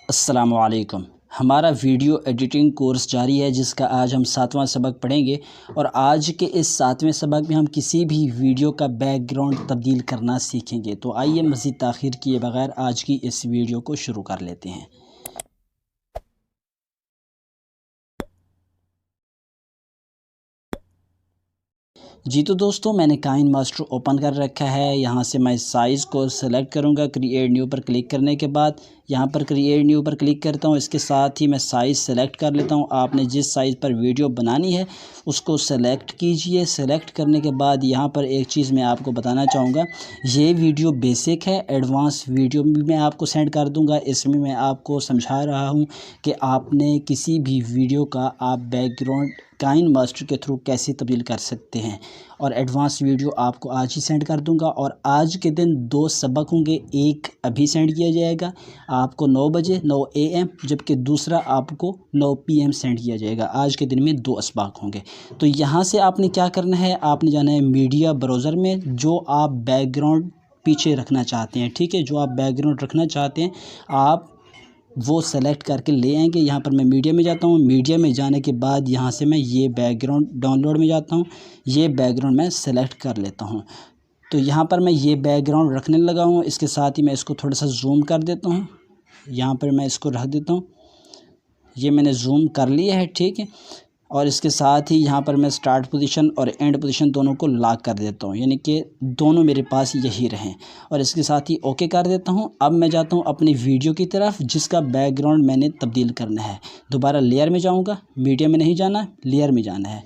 अस्सलामुअलैकुम। हमारा video editing course जारी है जिसका आज हम 7वां सबक पढ़ेंगे और आज के इस 7वें सबक में हम किसी भी वीडियो का बैकग्राउंड तब्दील करना सीखेंगे। तो आइए मज़ीद ताख़ीर किए बगैर आज की इस वीडियो को शुरू कर लेते हैं। जी तो दोस्तों, मैंने काइन मास्टर ओपन कर रखा है। यहाँ से मैं साइज़ को सेलेक्ट करूँगा। क्रिएट न्यू पर क्लिक करने के बाद यहाँ पर क्रिएट न्यू पर क्लिक करता हूँ। इसके साथ ही मैं साइज़ सेलेक्ट कर लेता हूँ। आपने जिस साइज़ पर वीडियो बनानी है उसको सेलेक्ट कीजिए। सेलेक्ट करने के बाद यहाँ पर एक चीज़ मैं आपको बताना चाहूँगा, ये वीडियो बेसिक है, एडवांस वीडियो भी मैं आपको सेंड कर दूँगा। इसमें मैं आपको समझा रहा हूँ कि आपने किसी भी वीडियो का आप बैकग्राउंड काइन मास्टर के थ्रू कैसे तब्दील कर सकते हैं, और एडवांस वीडियो आपको आज ही सेंड कर दूंगा। और आज के दिन 2 सबक होंगे, एक अभी सेंड किया जाएगा आपको 9 बजे 9 AM, जबकि दूसरा आपको 9 PM सेंड किया जाएगा। आज के दिन में 2 सबक होंगे। तो यहाँ से आपने क्या करना है, आपने जाना है मीडिया ब्राउज़र में, जो आप बैकग्राउंड पीछे रखना चाहते हैं, ठीक है, जो आप बैकग्राउंड रखना चाहते हैं आप वो सेलेक्ट करके ले आएंगे। यहाँ पर मैं मीडिया में जाता हूँ। मीडिया में जाने के बाद यहाँ से मैं ये बैकग्राउंड डाउनलोड में जाता हूँ। ये बैकग्राउंड मैं सेलेक्ट कर लेता हूँ। तो यहाँ पर मैं ये बैकग्राउंड रखने लगा हूँ। इसके साथ ही मैं इसको थोड़ा सा जूम कर देता हूँ। यहाँ पर मैं इसको रख देता हूँ। ये मैंने जूम कर लिया है, ठीक है। और इसके साथ ही यहाँ पर मैं स्टार्ट पोजीशन और एंड पोजीशन दोनों को लॉक कर देता हूँ, यानी कि दोनों मेरे पास यही रहें। और इसके साथ ही ओके कर देता हूँ। अब मैं जाता हूँ अपनी वीडियो की तरफ जिसका बैकग्राउंड मैंने तब्दील करना है। दोबारा लेयर में जाऊँगा, मीडिया में नहीं जाना, लेयर में जाना है।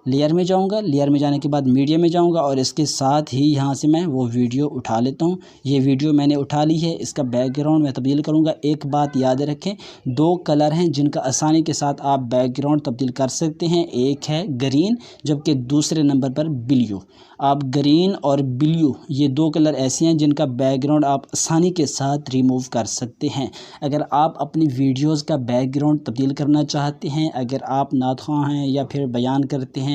लेयर में जाऊंगा, लेयर में जाने के बाद मीडिया में जाऊंगा और इसके साथ ही यहाँ से मैं वो वीडियो उठा लेता हूँ। ये वीडियो मैंने उठा ली है, इसका बैकग्राउंड मैं तब्दील करूँगा। एक बात याद रखें, 2 कलर हैं जिनका आसानी के साथ आप बैकग्राउंड तब्दील कर सकते हैं। एक है ग्रीन, जबकि दूसरे नंबर पर ब्लू। आप ग्रीन और ब्लू, ये 2 कलर ऐसे हैं जिनका बैकग्राउंड आप आसानी के साथ रिमूव कर सकते हैं। अगर आप अपनी वीडियोस का बैकग्राउंड तब्दील करना चाहते हैं, अगर आप नातख़्वाह हैं या फिर बयान करते हैं,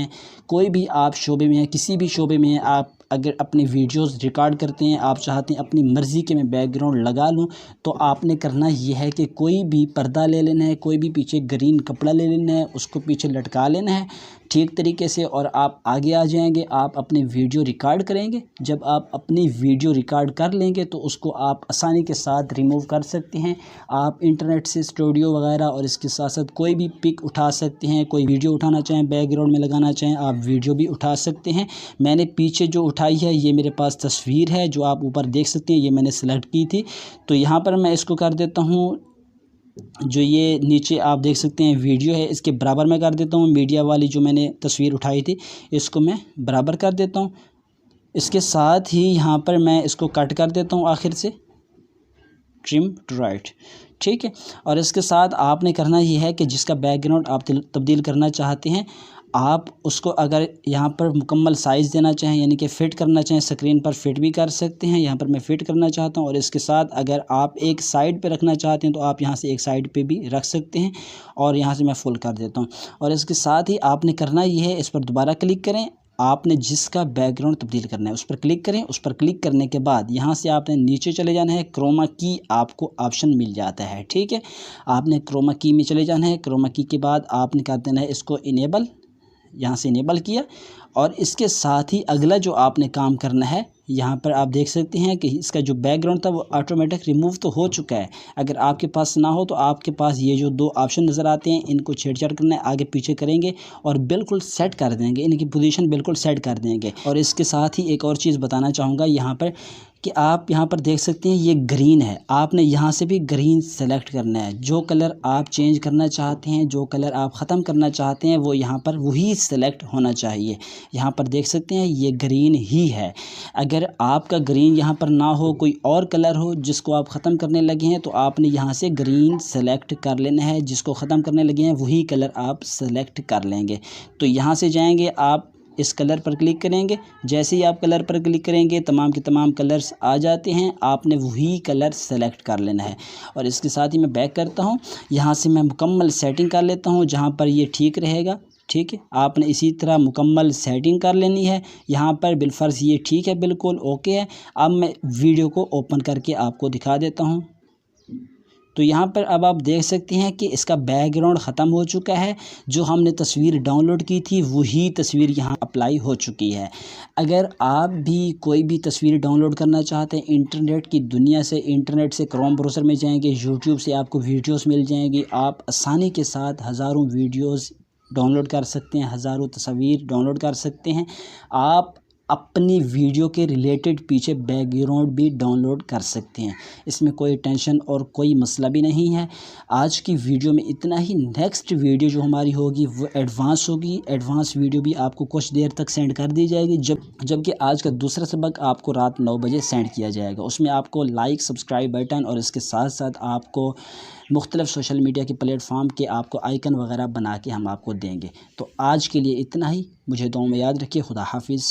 कोई भी आप शोबे में हैं, किसी भी शोबे में हैं, आप अगर अपनी वीडियोस रिकॉर्ड करते हैं, आप चाहते हैं अपनी मर्ज़ी के मैं बैकग्राउंड लगा लूं, तो आपने करना ये है कि कोई भी पर्दा ले लेना है, कोई भी पीछे ग्रीन कपड़ा ले लेना है, उसको पीछे लटका लेना है ठीक तरीके से, और आप आगे आ जाएंगे। आप अपनी वीडियो रिकॉर्ड करेंगे। जब आप अपनी वीडियो रिकॉर्ड कर लेंगे तो उसको आप आसानी के साथ रिमूव कर सकते हैं। आप इंटरनेट से स्टूडियो वगैरह और इसके साथ साथ कोई भी पिक उठा सकते हैं। कोई वीडियो उठाना चाहें, बैकग्राउंड में लगाना चाहें, आप वीडियो भी उठा सकते हैं। मैंने पीछे जो उठाई है ये मेरे पास तस्वीर है जो आप ऊपर देख सकते हैं, ये मैंने सेलेक्ट की थी। तो यहाँ पर मैं इसको कर देता हूँ, जो ये नीचे आप देख सकते हैं वीडियो है, इसके बराबर में कर देता हूँ। मीडिया वाली जो मैंने तस्वीर उठाई थी इसको मैं बराबर कर देता हूँ। इसके साथ ही यहाँ पर मैं इसको कट कर देता हूँ आखिर से, ट्रिम टू राइट, ठीक है। और इसके साथ आपने करना ये है कि जिसका बैकग्राउंड आप तब्दील करना चाहते हैं, आप उसको अगर यहाँ पर मुकम्मल साइज़ देना चाहें, यानी कि फ़िट करना चाहें, स्क्रीन पर फिट भी कर सकते हैं। यहाँ पर मैं फ़िट करना चाहता हूँ। और इसके साथ अगर आप एक साइड पे रखना चाहते हैं तो आप यहाँ से एक साइड पे भी रख सकते हैं। और यहाँ से मैं फुल कर देता हूँ। और इसके साथ ही आपने करना ये है, इस पर दोबारा क्लिक करें। आपने जिसका बैकग्राउंड तब्दील करना है उस पर क्लिक करें। उस पर क्लिक करने के बाद यहाँ से आपने नीचे चले जाना है। क्रोमा की आपको ऑप्शन मिल जाता है, ठीक है। आपने क्रोमा की में चले जाना है। क्रोमा की के बाद आपने कर देना है इसको इनेबल, यहाँ से इनेबल किया। और इसके साथ ही अगला जो आपने काम करना है, यहाँ पर आप देख सकते हैं कि इसका जो बैकग्राउंड था वो ऑटोमेटिक रिमूव तो हो चुका है। अगर आपके पास ना हो तो आपके पास ये जो 2 ऑप्शन नज़र आते हैं, इनको छेड़छाड़ करना है, आगे पीछे करेंगे और बिल्कुल सेट कर देंगे, इनकी पोजीशन बिल्कुल सेट कर देंगे। और इसके साथ ही एक और चीज़ बताना चाहूँगा यहाँ पर कि आप यहाँ पर देख सकते हैं ये ग्रीन है, आपने यहाँ से भी ग्रीन सेलेक्ट करना है। जो कलर आप चेंज करना चाहते हैं, जो कलर आप ख़त्म करना चाहते हैं, वो यहाँ पर वही सेलेक्ट होना चाहिए। यहाँ पर देख सकते हैं ये ग्रीन ही है। अगर आपका ग्रीन यहाँ पर ना हो, कोई और कलर हो जिसको आप ख़त्म करने लगे हैं, तो आपने यहाँ से ग्रीन सेलेक्ट कर लेना है। जिसको ख़त्म करने लगे हैं वही कलर आप सेलेक्ट कर लेंगे। तो यहाँ से जाएंगे, आप इस कलर पर क्लिक करेंगे। जैसे ही आप कलर पर क्लिक करेंगे तमाम के तमाम कलर्स आ जाते हैं, आपने वही कलर सेलेक्ट कर लेना है। और इसके साथ ही मैं बैक करता हूँ। यहाँ से मैं मुकम्मल सेटिंग कर लेता हूँ जहाँ पर ये ठीक रहेगा, ठीक है। आपने इसी तरह मुकम्मल सेटिंग कर लेनी है। यहाँ पर बिलफर्ज ये ठीक है, बिल्कुल ओके है। अब मैं वीडियो को ओपन करके आपको दिखा देता हूँ। तो यहाँ पर अब आप देख सकते हैं कि इसका बैकग्राउंड ख़त्म हो चुका है। जो हमने तस्वीर डाउनलोड की थी वही तस्वीर यहाँ अप्लाई हो चुकी है। अगर आप भी कोई भी तस्वीर डाउनलोड करना चाहते हैं इंटरनेट की दुनिया से, इंटरनेट से क्रोम ब्राउज़र में जाएंगे, यूट्यूब से आपको वीडियोस मिल जाएंगी। आप आसानी के साथ हज़ारों वीडियोस डाउनलोड कर सकते हैं, हज़ारों तस्वीर डाउनलोड कर सकते हैं। आप अपनी वीडियो के रिलेटेड पीछे बैकग्राउंड भी डाउनलोड कर सकते हैं। इसमें कोई टेंशन और कोई मसला भी नहीं है। आज की वीडियो में इतना ही। नेक्स्ट वीडियो जो हमारी होगी वो एडवांस होगी। एडवांस वीडियो भी आपको कुछ देर तक सेंड कर दी जाएगी, जबकि आज का दूसरा सबक आपको रात 9 बजे सेंड किया जाएगा। उसमें आपको लाइक, सब्सक्राइब बटन और इसके साथ साथ आपको मुख्तलिफ सोशल मीडिया के प्लेटफॉर्म के आपको आइकन वगैरह बना के हम आपको देंगे। तो आज के लिए इतना ही। मुझे दुआ में याद रखिए। खुदा हाफिज़।